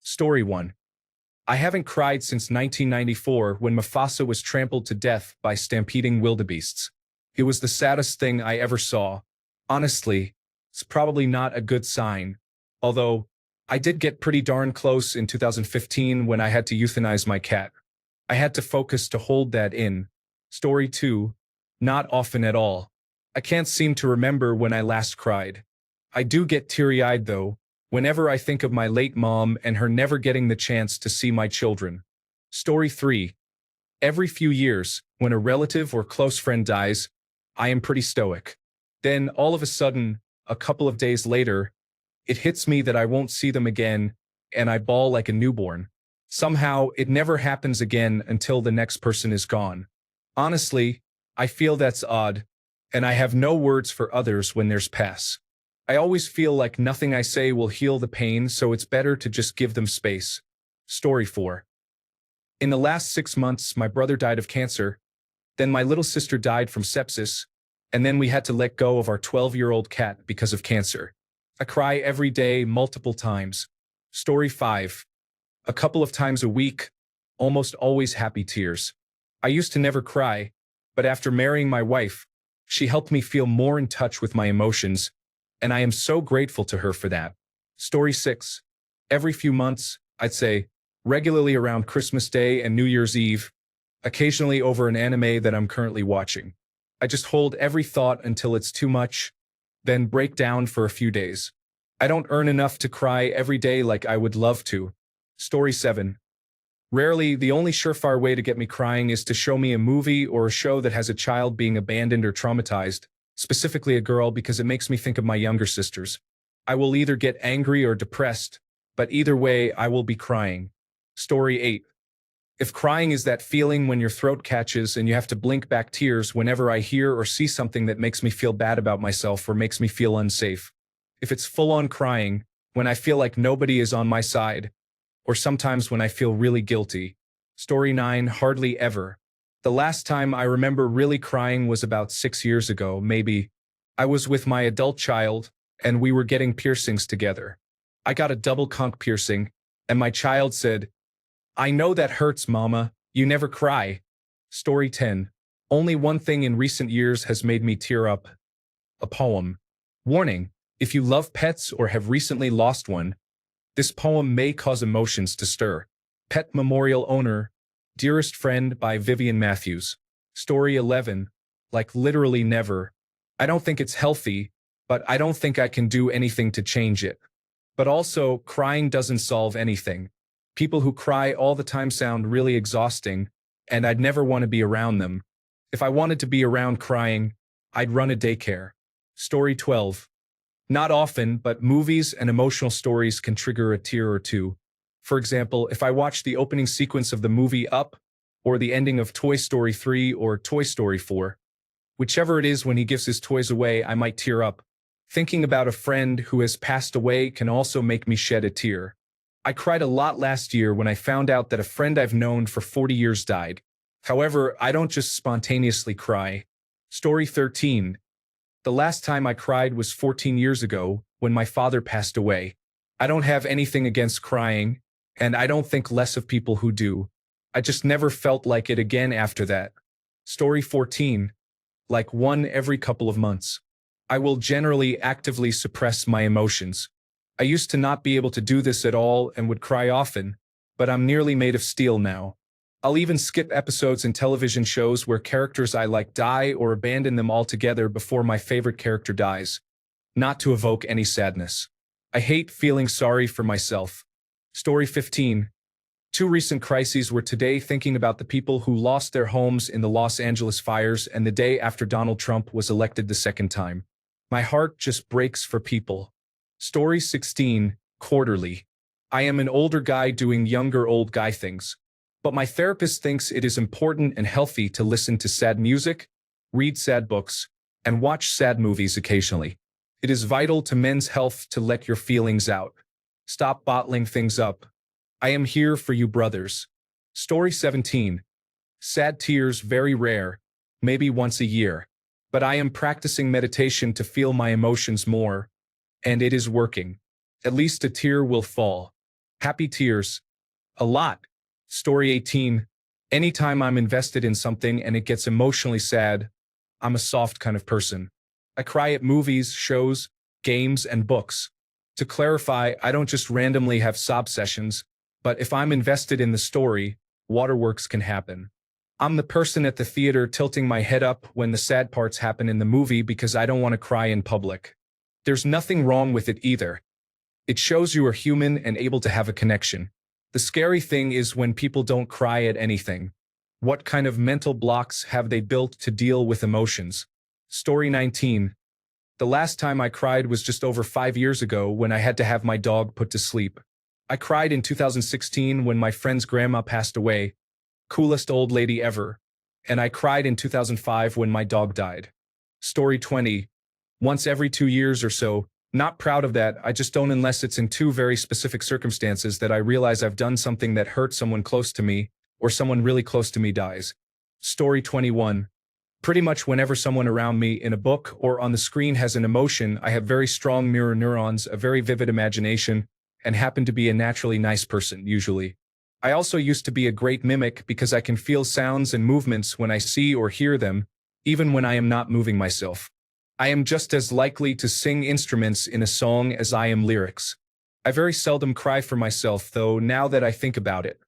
Story 1. I haven't cried since 1994 when Mufasa was trampled to death by stampeding wildebeests. It was the saddest thing I ever saw. Honestly, it's probably not a good sign. Although, I did get pretty darn close in 2015 when I had to euthanize my cat. I had to focus to hold that in. Story 2. Not often at all. I can't seem to remember when I last cried. I do get teary-eyed though, whenever I think of my late mom and her never getting the chance to see my children. Story 3. Every few years, when a relative or close friend dies, I am pretty stoic. Then, all of a sudden, a couple of days later, it hits me that I won't see them again, and I bawl like a newborn. Somehow, it never happens again until the next person is gone. Honestly, I feel that's odd, and I have no words for others when theirs pass. I always feel like nothing I say will heal the pain, so it's better to just give them space. Story 4. In the last 6 months, my brother died of cancer, then my little sister died from sepsis, and then we had to let go of our 12-year-old cat because of cancer. I cry every day, multiple times. Story 5. A couple of times a week, almost always happy tears. I used to never cry, but after marrying my wife, she helped me feel more in touch with my emotions, and I am so grateful to her for that. Story 6. Every few months, I'd say, regularly around Christmas Day and New Year's Eve, occasionally over an anime that I'm currently watching. I just hold every thought until it's too much, then break down for a few days. I don't earn enough to cry every day like I would love to. Story 7. Rarely, the only surefire way to get me crying is to show me a movie or a show that has a child being abandoned or traumatized, specifically a girl, because it makes me think of my younger sisters. I will either get angry or depressed, but either way, I will be crying. Story 8. If crying is that feeling when your throat catches and you have to blink back tears whenever I hear or see something that makes me feel bad about myself or makes me feel unsafe. If it's full-on crying, when I feel like nobody is on my side, or sometimes when I feel really guilty. Story 9. Hardly ever. The last time I remember really crying was about 6 years ago, maybe. I was with my adult child, and we were getting piercings together. I got a double conch piercing, and my child said, "I know that hurts, Mama. You never cry." Story 10. Only one thing in recent years has made me tear up. A poem. Warning: if you love pets or have recently lost one, this poem may cause emotions to stir. Pet Memorial Owner, Dearest Friend by Vivian Matthews. Story 11. Like literally never. I don't think it's healthy, but I don't think I can do anything to change it. But also, crying doesn't solve anything. People who cry all the time sound really exhausting, and I'd never want to be around them. If I wanted to be around crying, I'd run a daycare. Story 12. Not often, but movies and emotional stories can trigger a tear or two. For example, if I watch the opening sequence of the movie Up, or the ending of Toy Story 3 or Toy Story 4, whichever it is when he gives his toys away, I might tear up. Thinking about a friend who has passed away can also make me shed a tear. I cried a lot last year when I found out that a friend I've known for 40 years died. However, I don't just spontaneously cry. Story 13. The last time I cried was 14 years ago, when my father passed away. I don't have anything against crying, and I don't think less of people who do. I just never felt like it again after that. Story 14. Like one every couple of months. I will generally actively suppress my emotions. I used to not be able to do this at all and would cry often, but I'm nearly made of steel now. I'll even skip episodes in television shows where characters I like die or abandon them altogether before my favorite character dies, not to evoke any sadness. I hate feeling sorry for myself. Story 15. Two recent crises were today, thinking about the people who lost their homes in the Los Angeles fires and the day after Donald Trump was elected the second time. My heart just breaks for people. Story 16. Quarterly. I am an older guy doing younger old guy things. But my therapist thinks it is important and healthy to listen to sad music, read sad books, and watch sad movies occasionally. It is vital to men's health to let your feelings out. Stop bottling things up. I am here for you, brothers. Story 17. Sad tears very rare, maybe once a year. But I am practicing meditation to feel my emotions more, and it is working. At least a tear will fall. Happy tears. A lot. Story 18. Anytime I'm invested in something and it gets emotionally sad, I'm a soft kind of person. I cry at movies, shows, games, and books. To clarify, I don't just randomly have sob sessions, but if I'm invested in the story, waterworks can happen. I'm the person at the theater tilting my head up when the sad parts happen in the movie because I don't want to cry in public. There's nothing wrong with it either. It shows you are human and able to have a connection. The scary thing is when people don't cry at anything. What kind of mental blocks have they built to deal with emotions? Story 19. The last time I cried was just over 5 years ago when I had to have my dog put to sleep. I cried in 2016 when my friend's grandma passed away, coolest old lady ever, and I cried in 2005 when my dog died. Story 20. Once every 2 years or so, not proud of that, I just don't unless it's in two very specific circumstances that I realize I've done something that hurt someone close to me, or someone really close to me dies. Story 21. Pretty much whenever someone around me in a book or on the screen has an emotion, I have very strong mirror neurons, a very vivid imagination, and happen to be a naturally nice person, usually. I also used to be a great mimic because I can feel sounds and movements when I see or hear them, even when I am not moving myself. I am just as likely to sing instruments in a song as I am lyrics. I very seldom cry for myself, though, now that I think about it.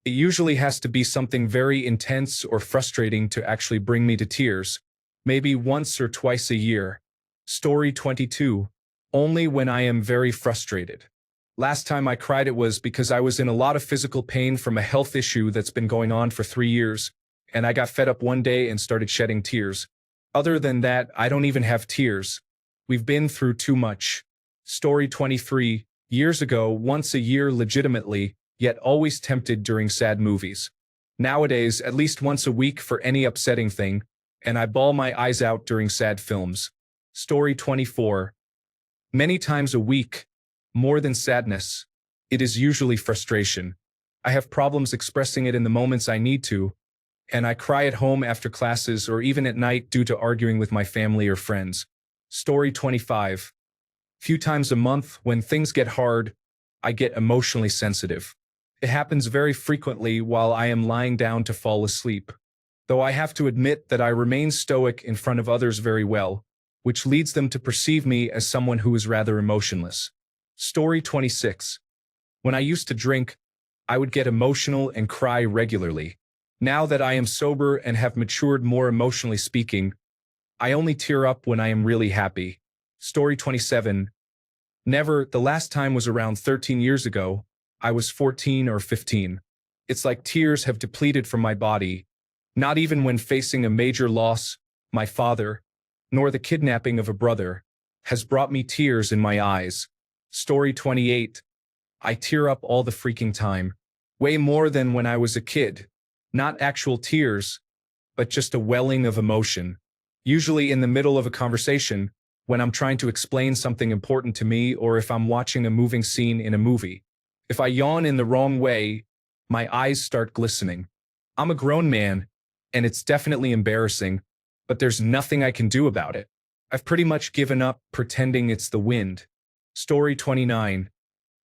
It usually has to be something very intense or frustrating to actually bring me to tears, maybe once or twice a year. Story 22. Only when I am very frustrated. Last time I cried it was because I was in a lot of physical pain from a health issue that's been going on for 3 years, and I got fed up one day and started shedding tears. Other than that, I don't even have tears. We've been through too much. Story 23. Years ago, once a year legitimately, yet always tempted during sad movies. Nowadays, at least once a week for any upsetting thing, and I bawl my eyes out during sad films. Story 24. Many times a week, more than sadness, it is usually frustration. I have problems expressing it in the moments I need to, and I cry at home after classes or even at night due to arguing with my family or friends. Story 25. Few times a month, when things get hard, I get emotionally sensitive. It happens very frequently while I am lying down to fall asleep, though I have to admit that I remain stoic in front of others very well, which leads them to perceive me as someone who is rather emotionless. Story 26. When I used to drink, I would get emotional and cry regularly. Now that I am sober and have matured more emotionally speaking, I only tear up when I am really happy. Story 27. Never, the last time was around 13 years ago. I was 14 or 15. It's like tears have depleted from my body. Not even when facing a major loss, my father, nor the kidnapping of a brother, has brought me tears in my eyes. Story 28. I tear up all the freaking time. Way more than when I was a kid. Not actual tears, but just a welling of emotion. Usually in the middle of a conversation, when I'm trying to explain something important to me or if I'm watching a moving scene in a movie. If I yawn in the wrong way, my eyes start glistening. I'm a grown man, and it's definitely embarrassing, but there's nothing I can do about it. I've pretty much given up pretending it's the wind. Story 29.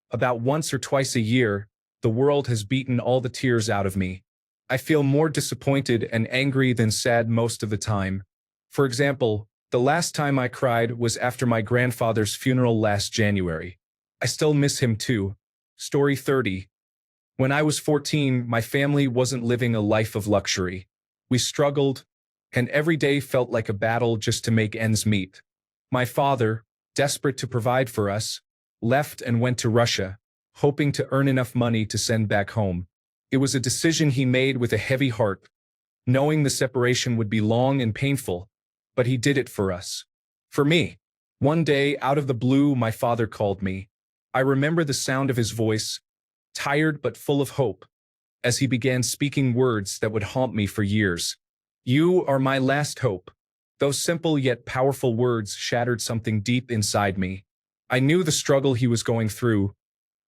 About once or twice a year, the world has beaten all the tears out of me. I feel more disappointed and angry than sad most of the time. For example, the last time I cried was after my grandfather's funeral last January. I still miss him too. Story 30. When I was 14, my family wasn't living a life of luxury. We struggled, and every day felt like a battle just to make ends meet. My father, desperate to provide for us, left and went to Russia, hoping to earn enough money to send back home. It was a decision he made with a heavy heart, knowing the separation would be long and painful, but he did it for us. For me. One day, out of the blue, my father called me. I remember the sound of his voice, tired but full of hope, as he began speaking words that would haunt me for years. You are my last hope. Those simple yet powerful words shattered something deep inside me. I knew the struggle he was going through,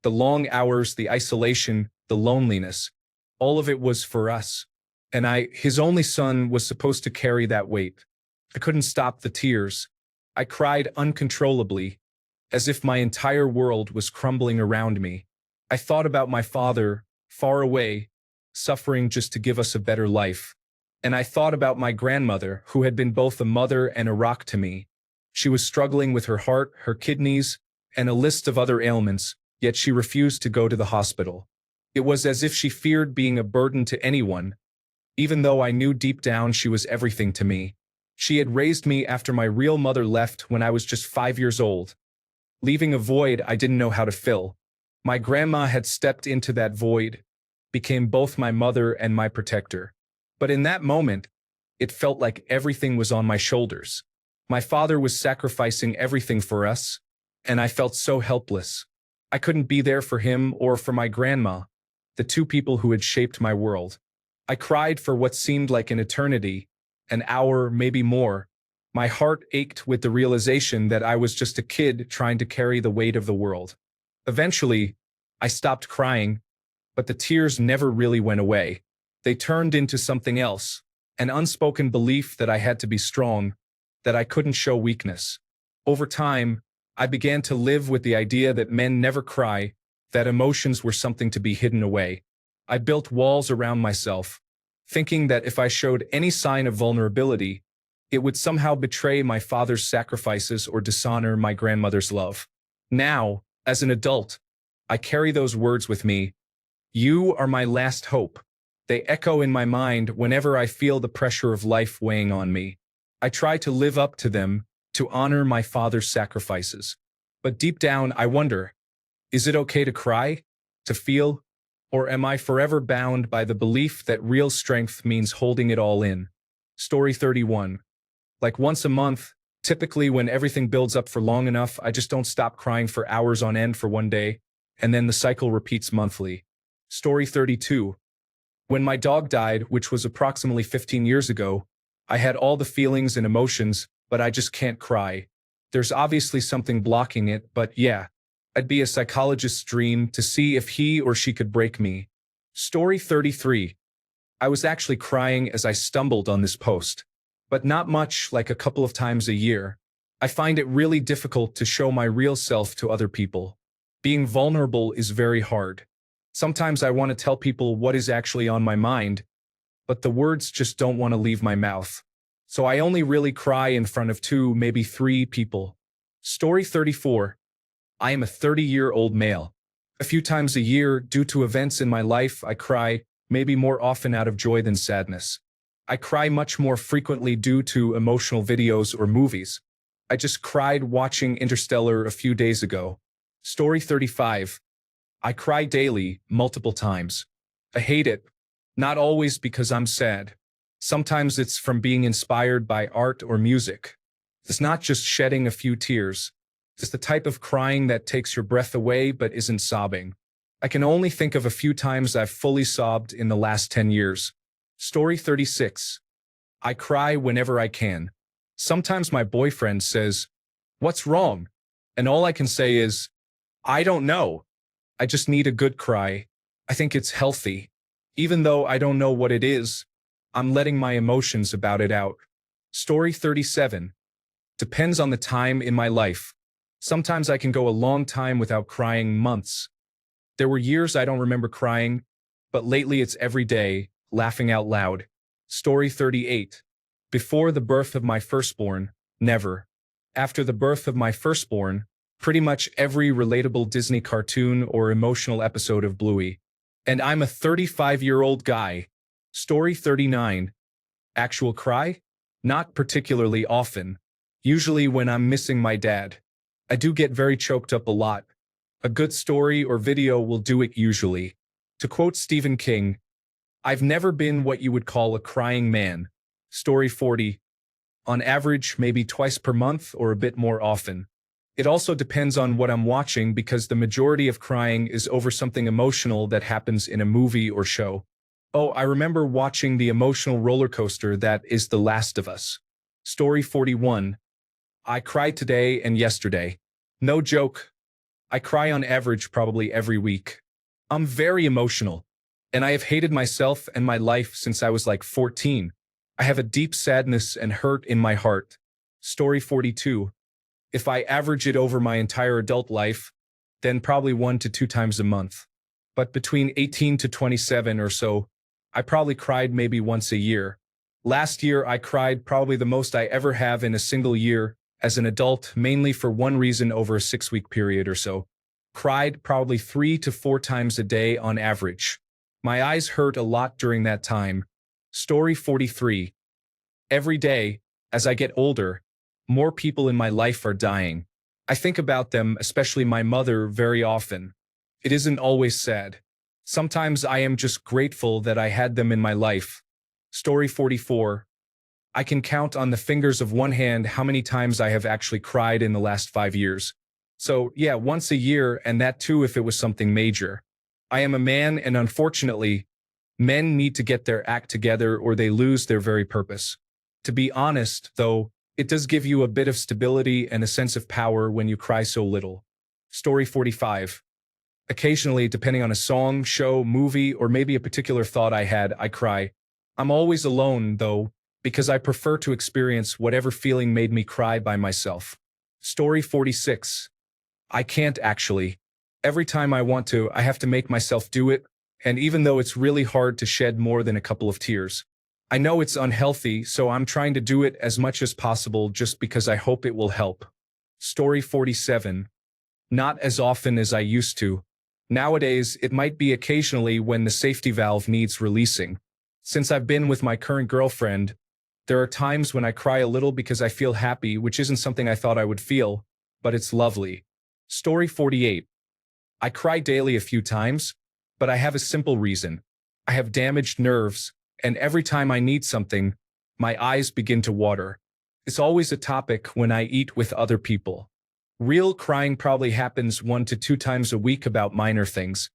the long hours, the isolation, the loneliness. All of it was for us. And I, his only son, was supposed to carry that weight. I couldn't stop the tears. I cried uncontrollably, as if my entire world was crumbling around me. I thought about my father, far away, suffering just to give us a better life. And I thought about my grandmother, who had been both a mother and a rock to me. She was struggling with her heart, her kidneys, and a list of other ailments, yet she refused to go to the hospital. It was as if she feared being a burden to anyone, even though I knew deep down she was everything to me. She had raised me after my real mother left when I was just 5 years old, leaving a void I didn't know how to fill. My grandma had stepped into that void, became both my mother and my protector. But in that moment, it felt like everything was on my shoulders. My father was sacrificing everything for us, and I felt so helpless. I couldn't be there for him or for my grandma, the two people who had shaped my world. I cried for what seemed like an eternity, an hour, maybe more. My heart ached with the realization that I was just a kid trying to carry the weight of the world. Eventually, I stopped crying, but the tears never really went away. They turned into something else, an unspoken belief that I had to be strong, that I couldn't show weakness. Over time, I began to live with the idea that men never cry, that emotions were something to be hidden away. I built walls around myself, thinking that if I showed any sign of vulnerability, it would somehow betray my father's sacrifices or dishonor my grandmother's love. Now, as an adult, I carry those words with me. You are my last hope. They echo in my mind whenever I feel the pressure of life weighing on me. I try to live up to them, to honor my father's sacrifices. But deep down, I wonder, is it okay to cry, to feel, or am I forever bound by the belief that real strength means holding it all in? Story 31. Like once a month, typically when everything builds up for long enough, I just don't stop crying for hours on end for one day, and then the cycle repeats monthly. Story 32. When my dog died, which was approximately 15 years ago, I had all the feelings and emotions, but I just can't cry. There's obviously something blocking it, but yeah, I'd be a psychologist's dream to see if he or she could break me. Story 33. I was actually crying as I stumbled on this post, but not much, like a couple of times a year. I find it really difficult to show my real self to other people. Being vulnerable is very hard. Sometimes I want to tell people what is actually on my mind, but the words just don't want to leave my mouth. So I only really cry in front of 2, maybe 3 people. Story 34. I am a 30-year-old male. A few times a year, due to events in my life, I cry, maybe more often out of joy than sadness. I cry much more frequently due to emotional videos or movies. I just cried watching Interstellar a few days ago. Story 35. I cry daily, multiple times. I hate it. Not always because I'm sad. Sometimes it's from being inspired by art or music. It's not just shedding a few tears. It's the type of crying that takes your breath away but isn't sobbing. I can only think of a few times I've fully sobbed in the last 10 years. Story 36. I cry whenever I can. Sometimes my boyfriend says, "What's wrong?" And all I can say is, "I don't know. I just need a good cry." I think it's healthy. Even though I don't know what it is, I'm letting my emotions about it out. Story 37. Depends on the time in my life. Sometimes I can go a long time without crying, months. There were years I don't remember crying, but lately it's every day, laughing out loud. Story 38. Before the birth of my firstborn, never. After the birth of my firstborn, pretty much every relatable Disney cartoon or emotional episode of Bluey. And I'm a 35-year-old guy. Story 39. Actual cry? Not particularly often. Usually when I'm missing my dad. I do get very choked up a lot. A good story or video will do it usually. To quote Stephen King, I've never been what you would call a crying man. Story 40. On average, maybe twice per month or a bit more often. It also depends on what I'm watching because the majority of crying is over something emotional that happens in a movie or show. Oh, I remember watching the emotional roller coaster that is The Last of Us. Story 41. I cried today and yesterday. No joke. I cry on average probably every week. I'm very emotional, and I have hated myself and my life since I was like 14. I have a deep sadness and hurt in my heart. Story 42. If I average it over my entire adult life, then probably 1 to 2 times a month. but between 18 to 27 or so, I probably cried maybe once a year. Last year, I cried probably the most I ever have in a single year as an adult, mainly for one reason over a 6-week period or so. Cried probably 3 to 4 times a day on average. My eyes hurt a lot during that time. Story 43. Every day, as I get older, more people in my life are dying. I think about them, especially my mother, very often. It isn't always sad. Sometimes I am just grateful that I had them in my life. Story 44. I can count on the fingers of one hand how many times I have actually cried in the last 5 years. So, yeah, once a year, and that too if it was something major. I am a man, and unfortunately, men need to get their act together or they lose their very purpose. To be honest, though, it does give you a bit of stability and a sense of power when you cry so little. Story 45. Occasionally, depending on a song, show, movie, or maybe a particular thought I had, I cry. I'm always alone, though, because I prefer to experience whatever feeling made me cry by myself. Story 46. I can't actually. Every time I want to, I have to make myself do it, and even though it's really hard to shed more than a couple of tears. I know it's unhealthy, so I'm trying to do it as much as possible just because I hope it will help. Story 47. Not as often as I used to. Nowadays, it might be occasionally when the safety valve needs releasing. Since I've been with my current girlfriend, there are times when I cry a little because I feel happy, which isn't something I thought I would feel, but it's lovely. Story 48. I cry daily a few times, but I have a simple reason. I have damaged nerves, and every time I need something, my eyes begin to water. It's always a topic when I eat with other people. Real crying probably happens 1 to 2 times a week about minor things,